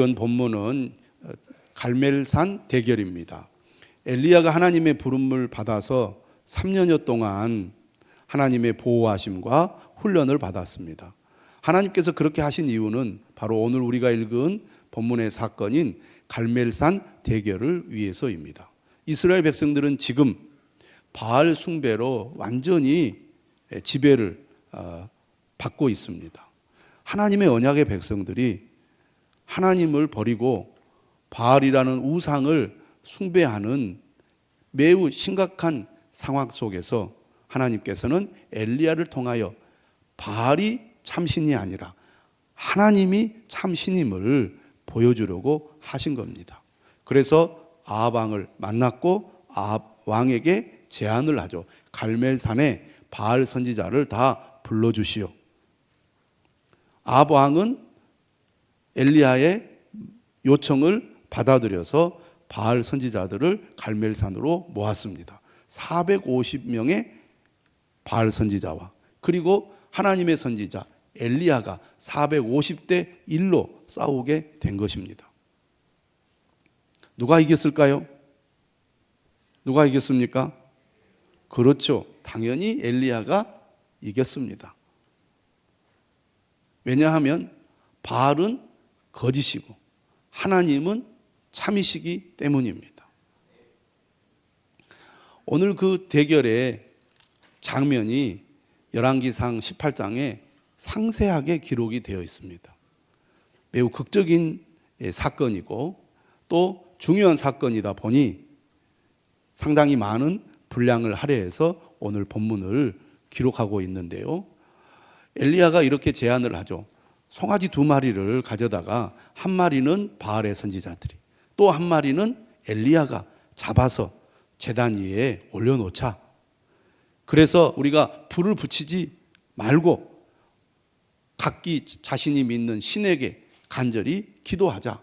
이번 본문은 갈멜산 대결입니다. 엘리야가 하나님의 부름을 받아서 3년여 동안 하나님의 보호하심과 훈련을 받았습니다. 하나님께서 그렇게 하신 이유는 바로 오늘 우리가 읽은 본문의 사건인 갈멜산 대결을 위해서입니다. 이스라엘 백성들은 지금 바알 숭배로 완전히 지배를 받고 있습니다. 하나님의 언약의 백성들이 하나님을 버리고 바알이라는 우상을 숭배하는 매우 심각한 상황 속에서 하나님께서는 엘리야를 통하여 바알이 참신이 아니라 하나님이 참신임을 보여주려고 하신 겁니다. 그래서 아합 왕을 만났고 아합 왕에게 제안을 하죠. 갈멜산에 바알 선지자를 다 불러주시오. 아합 왕은 엘리야의 요청을 받아들여서 바알 선지자들을 갈멜산으로 모았습니다. 450명의 바알 선지자와 그리고 하나님의 선지자 엘리야가 450대 1로 싸우게 된 것입니다. 누가 이겼을까요? 누가 이겼습니까? 그렇죠. 당연히 엘리야가 이겼습니다. 왜냐하면 바알은 거짓이고 하나님은 참이시기 때문입니다. 오늘 그 대결의 장면이 열왕기상 18장에 상세하게 기록이 되어 있습니다. 매우 극적인 사건이고 또 중요한 사건이다 보니 상당히 많은 분량을 할애해서 오늘 본문을 기록하고 있는데요. 엘리야가 이렇게 제안을 하죠. 송아지 2마리를 가져다가 한 마리는 바알의 선지자들이 또 한 마리는 엘리야가 잡아서 제단 위에 올려놓자. 그래서 우리가 불을 붙이지 말고 각기 자신이 믿는 신에게 간절히 기도하자.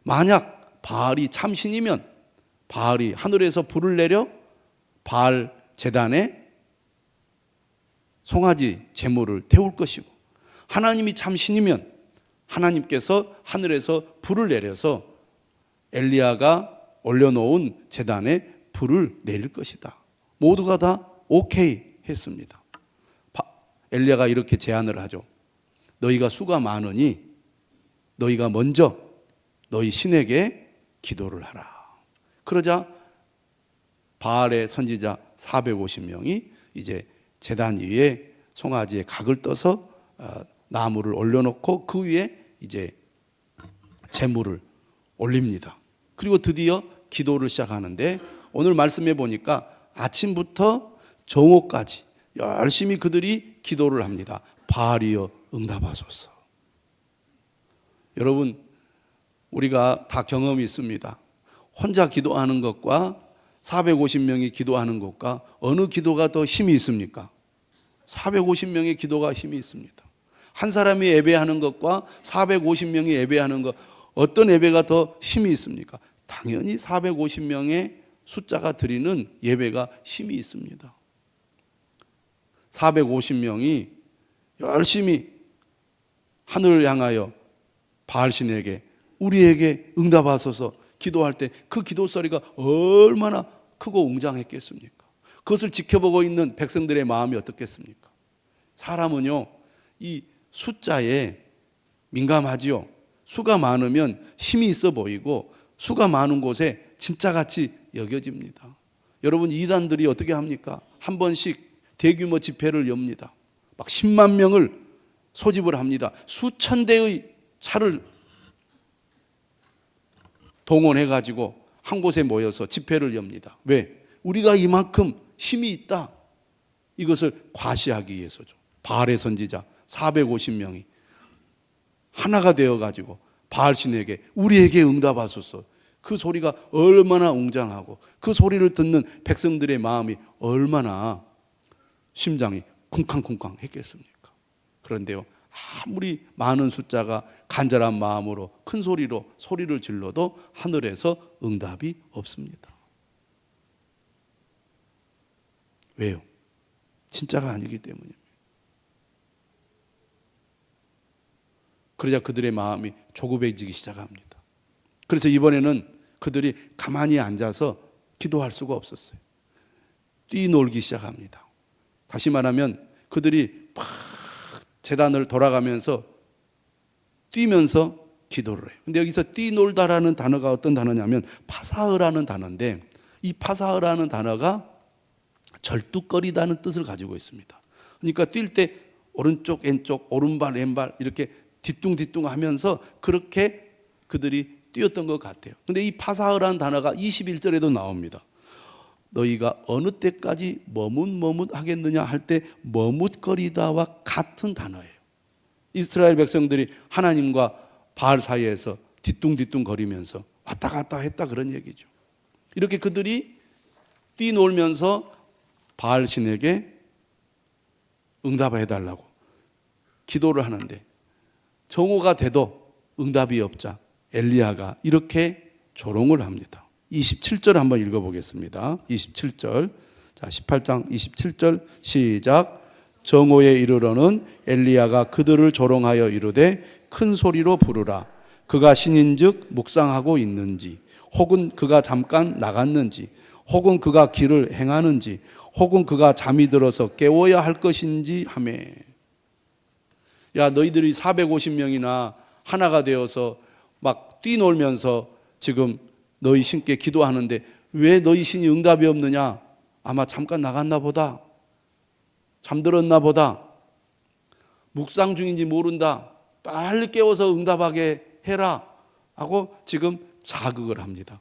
만약 바알이 참신이면 바알이 하늘에서 불을 내려 바알 제단에 송아지 제물을 태울 것이고 하나님이 참신이면 하나님께서 하늘에서 불을 내려서 엘리야가 올려놓은 제단에 불을 내릴 것이다. 모두가 다 오케이 했습니다. 엘리야가 이렇게 제안을 하죠. 너희가 수가 많으니 너희가 먼저 너희 신에게 기도를 하라. 그러자 바알의 선지자 450명이 이제 제단 위에 송아지의 각을 떠서 나무를 올려놓고 그 위에 이제 제물을 올립니다. 그리고 드디어 기도를 시작하는데 오늘 말씀해 보니까 아침부터 정오까지 열심히 그들이 기도를 합니다. 바알이여 응답하소서. 여러분 우리가 다 경험이 있습니다. 혼자 기도하는 것과 450명이 기도하는 것과 어느 기도가 더 힘이 있습니까? 450명의 기도가 힘이 있습니다. 한 사람이 예배하는 것과 450명이 예배하는 것 어떤 예배가 더 힘이 있습니까? 당연히 450명의 숫자가 드리는 예배가 힘이 있습니다. 450명이 열심히 하늘을 향하여 바알신에게 우리에게 응답하소서 기도할 때 그 기도 소리가 얼마나 크고 웅장했겠습니까? 그것을 지켜보고 있는 백성들의 마음이 어떻겠습니까? 사람은요 이 숫자에 민감하지요. 수가 많으면 힘이 있어 보이고 수가 많은 곳에 진짜같이 여겨집니다. 여러분 이단들이 어떻게 합니까? 한 번씩 대규모 집회를 엽니다. 막 10만 명을 소집을 합니다. 수천 대의 차를 동원해가지고 한 곳에 모여서 집회를 엽니다. 왜? 우리가 이만큼 힘이 있다. 이것을 과시하기 위해서죠. 바알의 선지자 450명이 하나가 되어가지고 바알신에게 우리에게 응답하소서. 그 소리가 얼마나 웅장하고 그 소리를 듣는 백성들의 마음이 얼마나 심장이 쿵쾅쿵쾅 했겠습니까? 그런데요 아무리 많은 숫자가 간절한 마음으로 큰 소리로 소리를 질러도 하늘에서 응답이 없습니다. 왜요? 진짜가 아니기 때문입니다. 그러자 그들의 마음이 조급해지기 시작합니다. 그래서 이번에는 그들이 가만히 앉아서 기도할 수가 없었어요. 뛰놀기 시작합니다. 다시 말하면 그들이 막 제단을 돌아가면서 뛰면서 기도를 해요. 근데 여기서 뛰놀다라는 단어가 어떤 단어냐면 파사흐라는 단어인데, 이 파사흐라는 단어가 절뚝거리다는 뜻을 가지고 있습니다. 그러니까 뛸 때 오른쪽 왼쪽 오른발 왼발 이렇게 뒤뚱뒤뚱 하면서 그렇게 그들이 뛰었던 것 같아요. 근데 이 파사흐라는 단어가 21절에도 나옵니다. 너희가 어느 때까지 머뭇머뭇하겠느냐 할 때 머뭇거리다와 같은 단어예요. 이스라엘 백성들이 하나님과 바알 사이에서 뒤뚱뒤뚱 거리면서 왔다 갔다 했다 그런 얘기죠. 이렇게 그들이 뛰놀면서 바알 신에게 응답해 달라고 기도를 하는데 정오가 돼도 응답이 없자 엘리야가 이렇게 조롱을 합니다. 27절 한번 읽어보겠습니다. 27절. 자, 18장 27절 시작. 정오에 이르러는 엘리야가 그들을 조롱하여 이르되 큰 소리로 부르라. 그가 신인즉 묵상하고 있는지, 혹은 그가 잠깐 나갔는지, 혹은 그가 길을 행하는지, 혹은 그가 잠이 들어서 깨워야 할 것인지 하매. 야, 너희들이 450명이나 하나가 되어서 막 뛰놀면서 지금 너희 신께 기도하는데 왜 너희 신이 응답이 없느냐? 아마 잠깐 나갔나 보다. 잠들었나 보다. 묵상 중인지 모른다. 빨리 깨워서 응답하게 해라 하고 지금 자극을 합니다.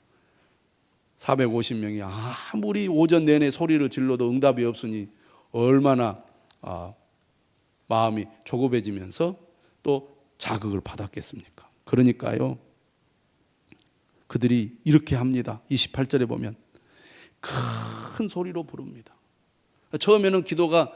450명이 아무리 오전 내내 소리를 질러도 응답이 없으니 얼마나 마음이 조급해지면서 또 자극을 받았겠습니까? 그러니까요, 그들이 이렇게 합니다. 28절에 보면 큰 소리로 부릅니다. 처음에는 기도가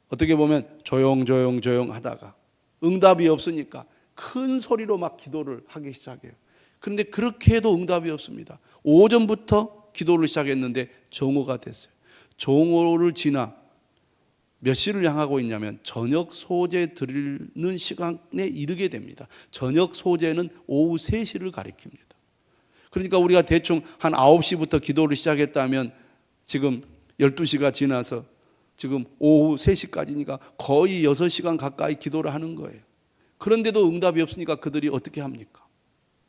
어떻게 보면 조용 하다가 응답이 없으니까 큰 소리로 막 기도를 하기 시작해요. 그런데 그렇게 해도 응답이 없습니다. 오전부터 기도를 시작했는데 정오가 됐어요. 정오를 지나 몇 시를 향하고 있냐면 저녁 소제 드리는 시간에 이르게 됩니다. 저녁 소제는 오후 3시를 가리킵니다. 그러니까 우리가 대충 한 9시부터 기도를 시작했다면 지금 12시가 지나서 지금 오후 3시까지니까 거의 6시간 가까이 기도를 하는 거예요. 그런데도 응답이 없으니까 그들이 어떻게 합니까?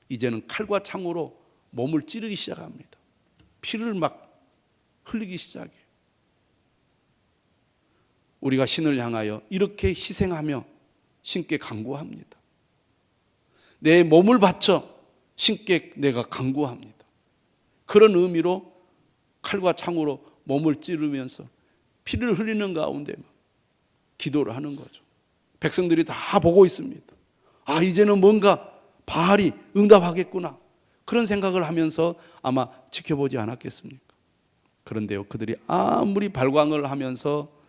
이제는 칼과 창으로 몸을 찌르기 시작합니다. 피를 막 흘리기 시작해요. 우리가 신을 향하여 이렇게 희생하며 신께 간구합니다. 내 몸을 바쳐 신께 내가 간구합니다. 그런 의미로 칼과 창으로 몸을 찌르면서 피를 흘리는 가운데 기도를 하는 거죠. 백성들이 다 보고 있습니다. 아, 이제는 뭔가 바알이 응답하겠구나. 그런 생각을 하면서 아마 지켜보지 않았겠습니까? 그런데요, 그들이 아무리 발광을 하면서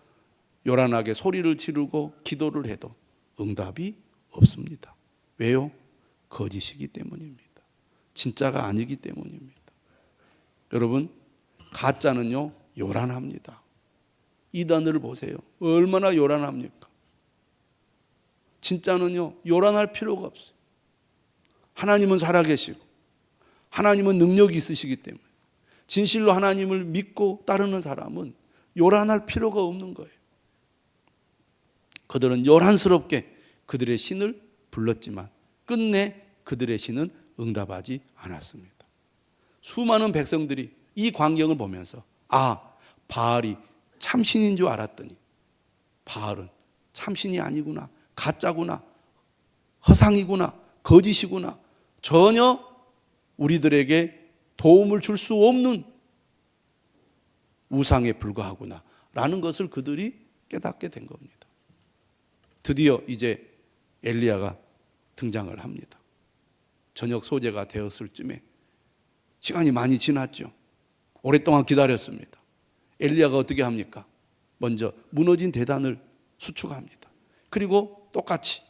요란하게 소리를 지르고 기도를 해도 응답이 없습니다. 왜요? 거짓이기 때문입니다. 진짜가 아니기 때문입니다. 여러분, 가짜는요 요란합니다. 이단을 보세요. 얼마나 요란합니까? 진짜는요 요란할 필요가 없어요. 하나님은 살아계시고 하나님은 능력이 있으시기 때문에 진실로 하나님을 믿고 따르는 사람은 요란할 필요가 없는 거예요. 그들은 요란스럽게 그들의 신을 불렀지만 끝내 그들의 신은 응답하지 않았습니다. 수많은 백성들이 이 광경을 보면서 바알이 참신인 줄 알았더니 바알은 참신이 아니구나, 가짜구나, 허상이구나, 거짓이구나, 전혀 우리들에게 도움을 줄 수 없는 우상에 불과하구나 라는 것을 그들이 깨닫게 된 겁니다. 드디어 이제 엘리야가 등장을 합니다. 저녁 소제가 되었을 쯤에 시간이 많이 지났죠. 오랫동안 기다렸습니다. 엘리야가 어떻게 합니까? 먼저 무너진 대단을 수축합니다. 그리고 똑같이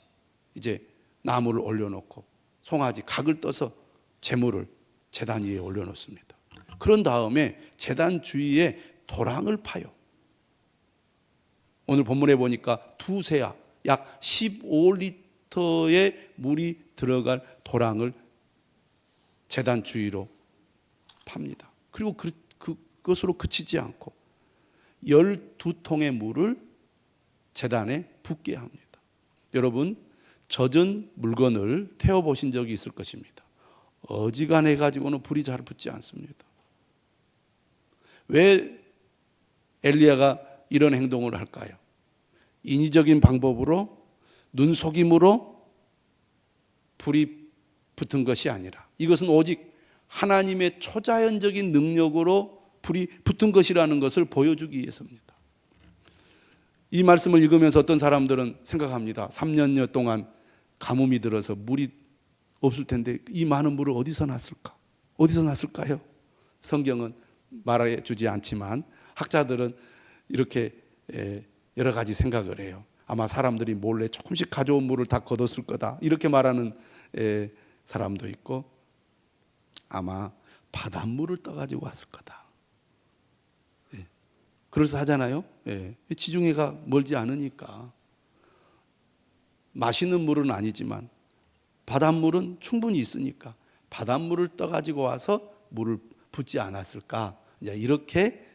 이제 나무를 올려놓고 송아지 각을 떠서 제물을 제단 위에 올려놓습니다. 그런 다음에 제단 주위에 도랑을 파요. 오늘 본문에 보니까 두세야 약 15리터의 물이 들어갈 도랑을 제단 주위로 팝니다. 그리고 그것으로 그치지 않고 12통의 물을 제단에 붓게 합니다. 여러분, 젖은 물건을 태워보신 적이 있을 것입니다. 어지간해 가지고는 불이 잘 붙지 않습니다. 왜 엘리야가 이런 행동을 할까요? 인위적인 방법으로, 눈속임으로 불이 붙은 것이 아니라 이것은 오직 하나님의 초자연적인 능력으로 불이 붙은 것이라는 것을 보여주기 위해서입니다. 이 말씀을 읽으면서 어떤 사람들은 생각합니다. 3년여 동안 가뭄이 들어서 물이 없을 텐데 이 많은 물을 어디서 났을까? 어디서 났을까요? 성경은 말해 주지 않지만 학자들은 이렇게 여러 가지 생각을 해요. 아마 사람들이 몰래 조금씩 가져온 물을 다 걷었을 거다, 이렇게 말하는 사람도 있고, 아마 바닷물을 떠가지고 왔을 거다. 그래서 하잖아요. 지중해가 멀지 않으니까 마시는 물은 아니지만 바닷물은 충분히 있으니까 바닷물을 떠가지고 와서 물을 붓지 않았을까, 이렇게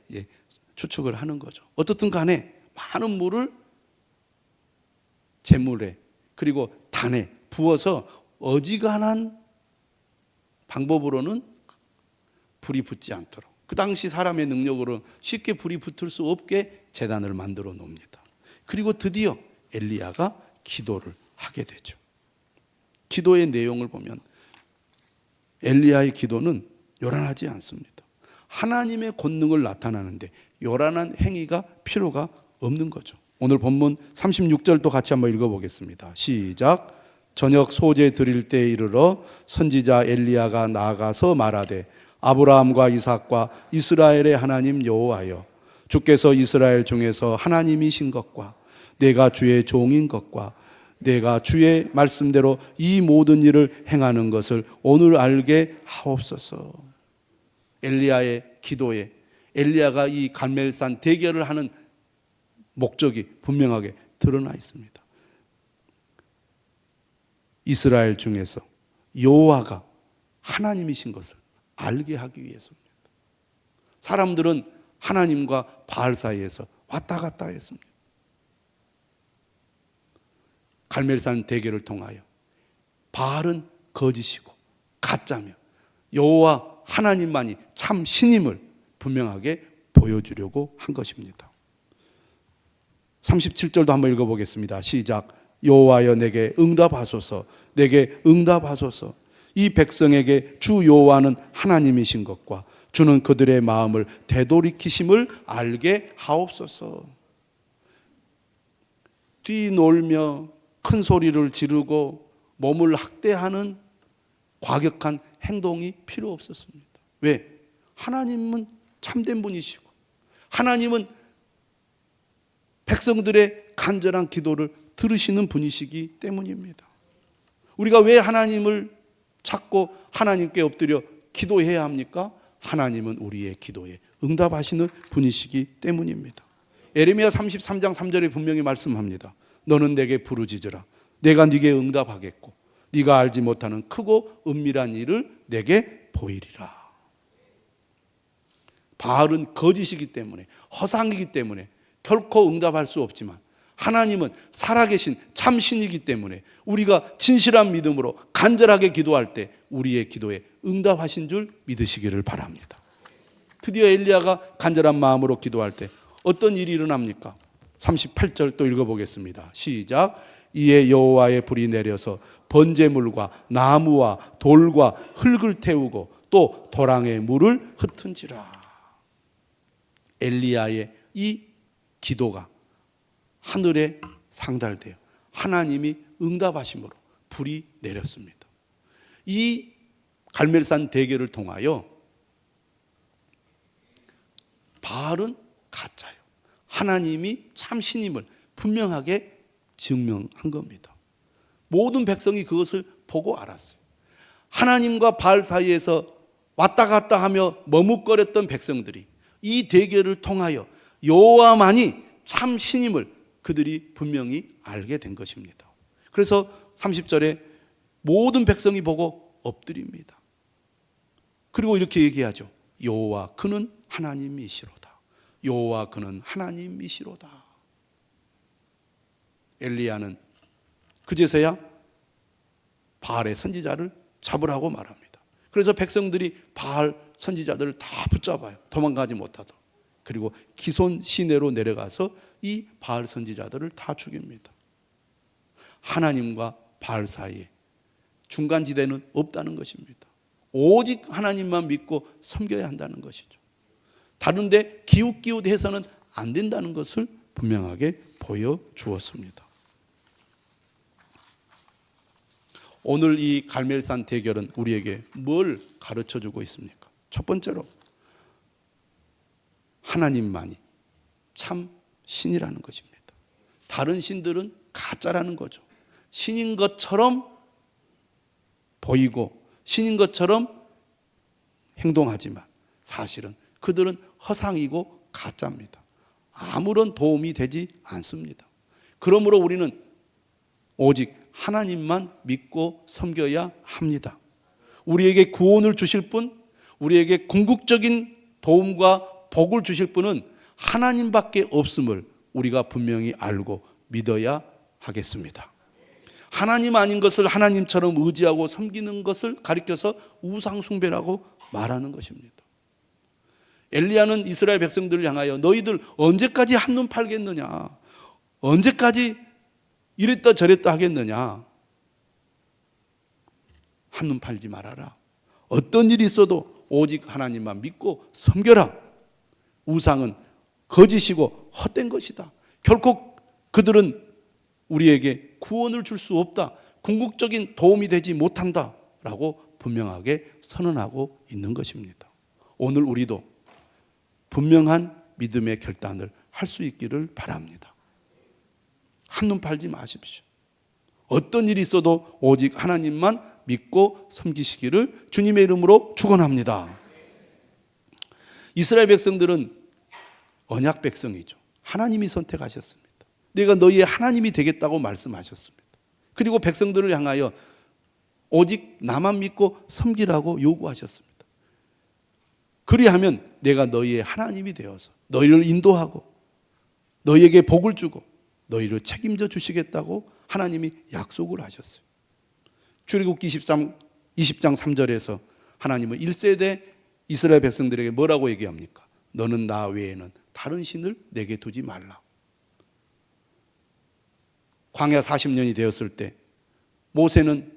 추측을 하는 거죠. 어떻든 간에 많은 물을 재물에 그리고 단에 부어서 어지간한 방법으로는 불이 붙지 않도록, 그 당시 사람의 능력으로 쉽게 불이 붙을 수 없게 제단을 만들어 놓습니다. 그리고 드디어 엘리야가 기도를 하게 되죠. 기도의 내용을 보면 엘리야의 기도는 요란하지 않습니다. 하나님의 권능을 나타나는데 요란한 행위가 필요가 없는 거죠. 오늘 본문 36절도 같이 한번 읽어보겠습니다. 시작. 저녁 소제 드릴 때에 이르러 선지자 엘리야가 나아가서 말하되 아브라함과 이삭과 이스라엘의 하나님 여호와여, 주께서 이스라엘 중에서 하나님이신 것과 내가 주의 종인 것과 내가 주의 말씀대로 이 모든 일을 행하는 것을 오늘 알게 하옵소서. 엘리야의 기도에 엘리야가 이 갈멜산 대결을 하는 목적이 분명하게 드러나 있습니다. 이스라엘 중에서 여호와가 하나님이신 것을 알게 하기 위해서입니다. 사람들은 하나님과 바알 사이에서 왔다 갔다 했습니다. 갈멜산 대결을 통하여 바알은 거짓이고 가짜며 여호와 하나님만이 참 신임을 분명하게 보여주려고 한 것입니다. 37절도 한번 읽어보겠습니다. 시작. 여호와여 내게 응답하소서, 내게 응답하소서. 이 백성에게 주 여호와는 하나님이신 것과 주는 그들의 마음을 되돌이키심을 알게 하옵소서. 뛰놀며 큰 소리를 지르고 몸을 학대하는 과격한 행동이 필요 없었습니다. 왜? 하나님은 참된 분이시고 하나님은 백성들의 간절한 기도를 들으시는 분이시기 때문입니다. 우리가 왜 하나님을 찾고 하나님께 엎드려 기도해야 합니까? 하나님은 우리의 기도에 응답하시는 분이시기 때문입니다. 예레미야 33장 3절에 분명히 말씀합니다. 너는 내게 부르짖으라. 내가 네게 응답하겠고 네가 알지 못하는 크고 은밀한 일을 내게 보이리라. 바알은 거짓이기 때문에, 허상이기 때문에 결코 응답할 수 없지만 하나님은 살아계신 참신이기 때문에 우리가 진실한 믿음으로 간절하게 기도할 때 우리의 기도에 응답하신 줄 믿으시기를 바랍니다. 드디어 엘리야가 간절한 마음으로 기도할 때 어떤 일이 일어납니까? 38절 또 읽어보겠습니다. 시작. 이에 여호와의 불이 내려서 번제물과 나무와 돌과 흙을 태우고 또 도랑의 물을 흩은지라. 엘리야의 이 기도가 하늘에 상달되어 하나님이 응답하심으로 불이 내렸습니다. 이 갈멜산 대결을 통하여 바알은 가짜요, 하나님이 참 신임을 분명하게 증명한 겁니다. 모든 백성이 그것을 보고 알았어요. 하나님과 바알 사이에서 왔다 갔다 하며 머뭇거렸던 백성들이 이 대결을 통하여 여호와만이 참 신임을 그들이 분명히 알게 된 것입니다. 그래서 30절에 모든 백성이 보고 엎드립니다. 그리고 이렇게 얘기하죠. 여호와 그는 하나님이시로다. 여호와 그는 하나님이시로다. 엘리야는 그제서야 바알의 선지자를 잡으라고 말합니다. 그래서 백성들이 바알 선지자들을 다 붙잡아요. 도망가지 못하도록. 그리고 기손 시내로 내려가서 이 바알 선지자들을 다 죽입니다. 하나님과 바알 사이에 중간지대는 없다는 것입니다. 오직 하나님만 믿고 섬겨야 한다는 것이죠. 다른데 기웃기웃해서는 안 된다는 것을 분명하게 보여주었습니다. 오늘 이 갈멜산 대결은 우리에게 뭘 가르쳐주고 있습니까? 첫 번째로 하나님만이 참 신이라는 것입니다. 다른 신들은 가짜라는 거죠. 신인 것처럼 보이고 신인 것처럼 행동하지만 사실은 그들은 허상이고 가짜입니다. 아무런 도움이 되지 않습니다. 그러므로 우리는 오직 하나님만 믿고 섬겨야 합니다. 우리에게 구원을 주실 분, 우리에게 궁극적인 도움과 복을 주실 분은 하나님밖에 없음을 우리가 분명히 알고 믿어야 하겠습니다. 하나님 아닌 것을 하나님처럼 의지하고 섬기는 것을 가리켜서 우상숭배라고 말하는 것입니다. 엘리야는 이스라엘 백성들을 향하여 너희들 언제까지 한눈 팔겠느냐, 언제까지 이랬다 저랬다 하겠느냐, 한눈 팔지 말아라. 어떤 일이 있어도 오직 하나님만 믿고 섬겨라. 우상은 거짓이고 헛된 것이다. 결코 그들은 우리에게 구원을 줄 수 없다. 궁극적인 도움이 되지 못한다 라고 분명하게 선언하고 있는 것입니다. 오늘 우리도 분명한 믿음의 결단을 할 수 있기를 바랍니다. 한눈 팔지 마십시오. 어떤 일이 있어도 오직 하나님만 믿고 섬기시기를 주님의 이름으로 축원합니다. 이스라엘 백성들은 언약 백성이죠. 하나님이 선택하셨습니다. 내가 너희의 하나님이 되겠다고 말씀하셨습니다. 그리고 백성들을 향하여 오직 나만 믿고 섬기라고 요구하셨습니다. 그리하면 내가 너희의 하나님이 되어서 너희를 인도하고 너희에게 복을 주고 너희를 책임져 주시겠다고 하나님이 약속을 하셨어요. 출애굽기 20장 3절에서 하나님은 1세대 이스라엘 백성들에게 뭐라고 얘기합니까? 너는 나 외에는 다른 신을 내게 두지 말라. 광야 40년이 되었을 때 모세는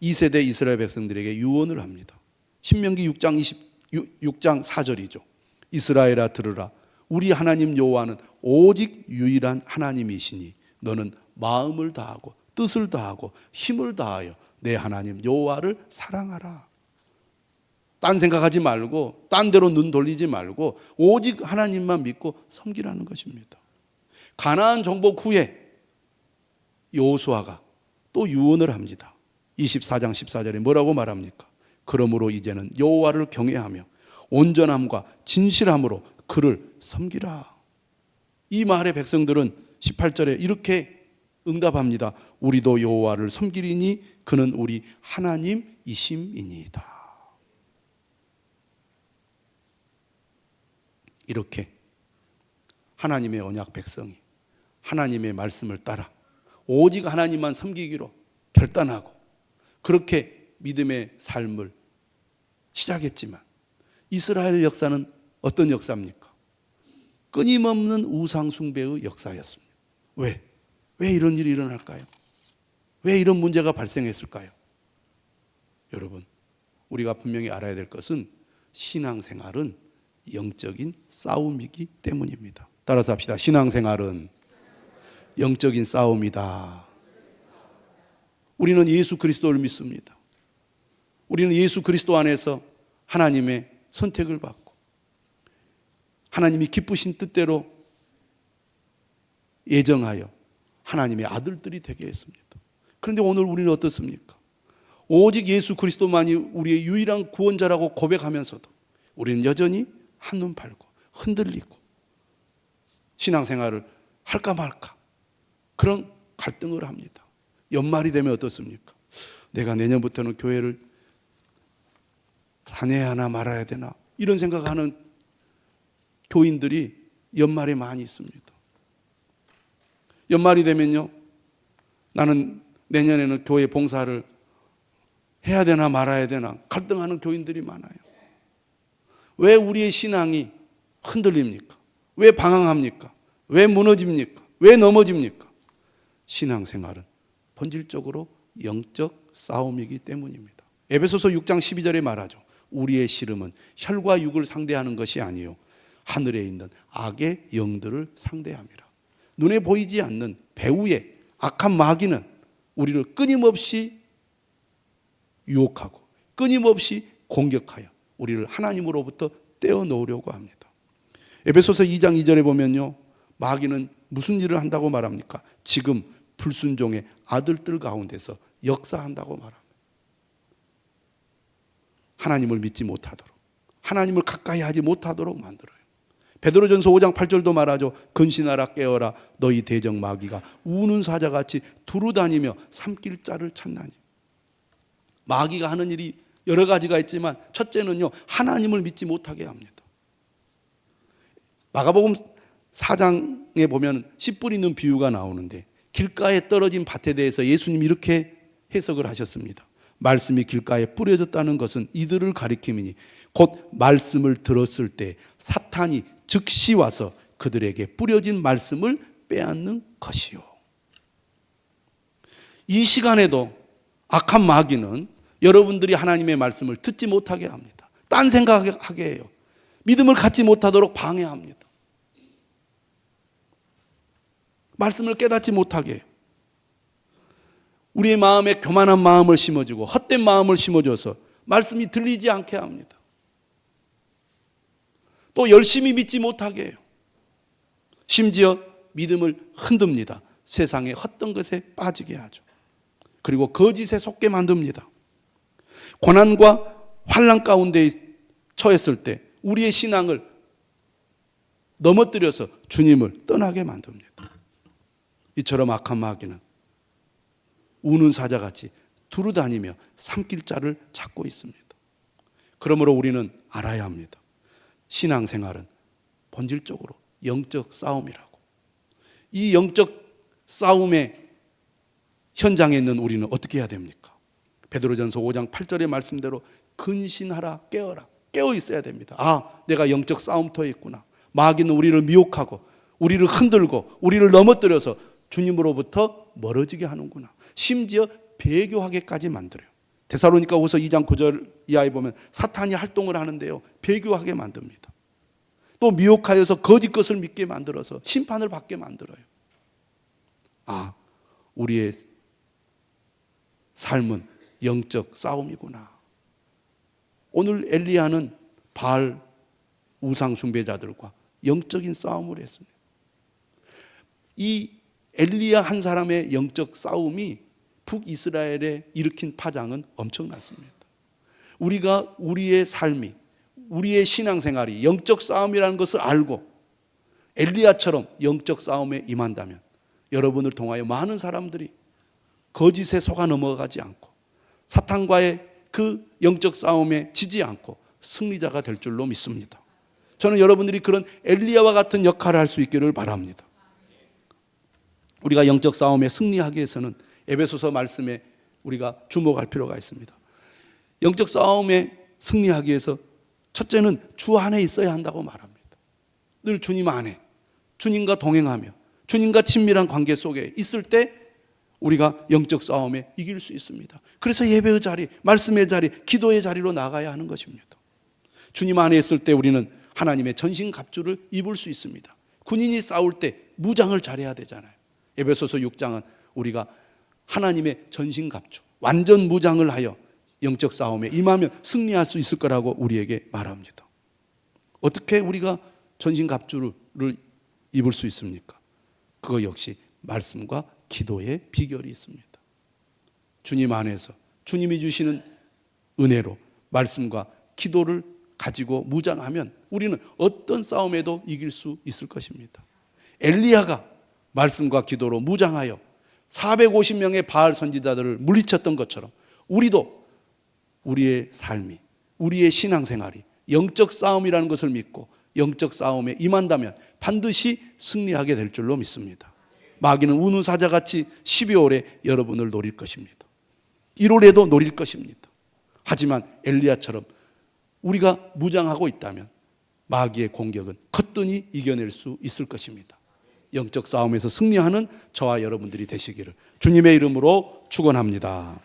2세대 이스라엘 백성들에게 유언을 합니다. 신명기 6장 4절이죠. 이스라엘아 들으라. 우리 하나님 여호와는 오직 유일한 하나님이시니 너는 마음을 다하고 뜻을 다하고 힘을 다하여 내 하나님 여호와를 사랑하라. 딴 생각하지 말고 딴 데로 눈 돌리지 말고 오직 하나님만 믿고 섬기라는 것입니다. 가나안 정복 후에 여호수아가 또 유언을 합니다. 24장 14절에 뭐라고 말합니까? 그러므로 이제는 여호와를 경외하며 온전함과 진실함으로 그를 섬기라. 이 마을의 백성들은 18절에 이렇게 응답합니다. 우리도 여호와를 섬기리니 그는 우리 하나님이심이니이다. 이렇게 하나님의 언약 백성이 하나님의 말씀을 따라 오직 하나님만 섬기기로 결단하고 그렇게 믿음의 삶을 시작했지만 이스라엘 역사는 어떤 역사입니까? 끊임없는 우상숭배의 역사였습니다. 왜 이런 일이 일어날까요? 왜 이런 문제가 발생했을까요? 여러분, 우리가 분명히 알아야 될 것은 신앙생활은 영적인 싸움이기 때문입니다. 따라서 합시다. 신앙생활은 영적인 싸움이다. 우리는 예수 그리스도를 믿습니다. 우리는 예수 그리스도 안에서 하나님의 선택을 받고 하나님이 기쁘신 뜻대로 예정하여 하나님의 아들들이 되게 했습니다. 그런데 오늘 우리는 어떻습니까? 오직 예수 그리스도만이 우리의 유일한 구원자라고 고백하면서도 우리는 여전히 한눈 팔고 흔들리고 신앙생활을 할까 말까 그런 갈등을 합니다. 연말이 되면 어떻습니까? 내가 내년부터는 교회를 다녀야 하나 말아야 되나 이런 생각하는 교인들이 연말에 많이 있습니다. 연말이 되면요, 나는 내년에는 교회 봉사를 해야 되나 말아야 되나 갈등하는 교인들이 많아요. 왜 우리의 신앙이 흔들립니까? 왜 방황합니까? 왜 무너집니까? 왜 넘어집니까? 신앙생활은 본질적으로 영적 싸움이기 때문입니다. 에베소서 6장 12절에 말하죠. 우리의 씨름은 혈과 육을 상대하는 것이 아니요 하늘에 있는 악의 영들을 상대함이라. 눈에 보이지 않는 배후의 악한 마귀는 우리를 끊임없이 유혹하고 끊임없이 공격하여 우리를 하나님으로부터 떼어놓으려고 합니다. 에베소서 2장 2절에 보면요, 마귀는 무슨 일을 한다고 말합니까? 지금 불순종의 아들들 가운데서 역사한다고 말합니다. 하나님을 믿지 못하도록, 하나님을 가까이 하지 못하도록 만들어요. 베드로전서 5장 8절도 말하죠. 근신하라 깨어라 너희 대적 마귀가 우는 사자같이 두루다니며 삼킬 자를 찾나니. 마귀가 하는 일이 여러 가지가 있지만 첫째는요, 하나님을 믿지 못하게 합니다. 마가복음 4장에 보면 씨 뿌리는 비유가 나오는데 길가에 떨어진 밭에 대해서 예수님이 이렇게 해석을 하셨습니다. 말씀이 길가에 뿌려졌다는 것은 이들을 가리킴이니 곧 말씀을 들었을 때 사탄이 즉시 와서 그들에게 뿌려진 말씀을 빼앗는 것이요. 이 시간에도 악한 마귀는 여러분들이 하나님의 말씀을 듣지 못하게 합니다. 딴 생각하게 해요. 믿음을 갖지 못하도록 방해합니다. 말씀을 깨닫지 못하게 해요. 우리의 마음에 교만한 마음을 심어주고 헛된 마음을 심어줘서 말씀이 들리지 않게 합니다. 또 열심히 믿지 못하게 해요. 심지어 믿음을 흔듭니다. 세상의 헛된 것에 빠지게 하죠. 그리고 거짓에 속게 만듭니다. 고난과 환난 가운데 처했을 때 우리의 신앙을 넘어뜨려서 주님을 떠나게 만듭니다. 이처럼 악한 마귀는 우는 사자같이 두루다니며 삼킬 자를 찾고 있습니다. 그러므로 우리는 알아야 합니다. 신앙생활은 본질적으로 영적 싸움이라고. 이 영적 싸움의 현장에 있는 우리는 어떻게 해야 됩니까? 베드로전서 5장 8절의 말씀대로 근신하라 깨어라. 깨어 있어야 됩니다. 아, 내가 영적 싸움터에 있구나. 마귀는 우리를 미혹하고 우리를 흔들고 우리를 넘어뜨려서 주님으로부터 멀어지게 하는구나. 심지어 배교하게까지 만들어요. 데살로니가후서 2장 9절 이하에 보면 사탄이 활동을 하는데요, 배교하게 만듭니다. 또 미혹하여서 거짓 것을 믿게 만들어서 심판을 받게 만들어요. 아, 우리의 삶은 영적 싸움이구나. 오늘 엘리야는 바알 우상 숭배자들과 영적인 싸움을 했습니다. 이 엘리야 한 사람의 영적 싸움이 북이스라엘에 일으킨 파장은 엄청났습니다. 우리가 우리의 삶이, 우리의 신앙생활이 영적 싸움이라는 것을 알고 엘리야처럼 영적 싸움에 임한다면 여러분을 통하여 많은 사람들이 거짓에 속아 넘어가지 않고 사탄과의 그 영적 싸움에 지지 않고 승리자가 될 줄로 믿습니다. 저는 여러분들이 그런 엘리야와 같은 역할을 할 수 있기를 바랍니다. 우리가 영적 싸움에 승리하기 위해서는 에베소서 말씀에 우리가 주목할 필요가 있습니다. 영적 싸움에 승리하기 위해서 첫째는 주 안에 있어야 한다고 말합니다. 늘 주님 안에, 주님과 동행하며 주님과 친밀한 관계 속에 있을 때 우리가 영적 싸움에 이길 수 있습니다. 그래서 예배의 자리, 말씀의 자리, 기도의 자리로 나가야 하는 것입니다. 주님 안에 있을 때 우리는 하나님의 전신갑주를 입을 수 있습니다. 군인이 싸울 때 무장을 잘해야 되잖아요. 에베소서 6장은 우리가 하나님의 전신갑주, 완전 무장을 하여 영적 싸움에 임하면 승리할 수 있을 거라고 우리에게 말합니다. 어떻게 우리가 전신갑주를 입을 수 있습니까? 그거 역시 말씀과 기도의 비결이 있습니다. 주님 안에서 주님이 주시는 은혜로 말씀과 기도를 가지고 무장하면 우리는 어떤 싸움에도 이길 수 있을 것입니다. 엘리야가 말씀과 기도로 무장하여 450명의 바알 선지자들을 물리쳤던 것처럼 우리도 우리의 삶이 우리의 신앙생활이 영적 싸움이라는 것을 믿고 영적 싸움에 임한다면 반드시 승리하게 될 줄로 믿습니다. 마귀는 우는 사자같이 12월에 여러분을 노릴 것입니다. 1월에도 노릴 것입니다. 하지만 엘리야처럼 우리가 무장하고 있다면 마귀의 공격은 거뜬히 이겨낼 수 있을 것입니다. 영적 싸움에서 승리하는 저와 여러분들이 되시기를 주님의 이름으로 축원합니다.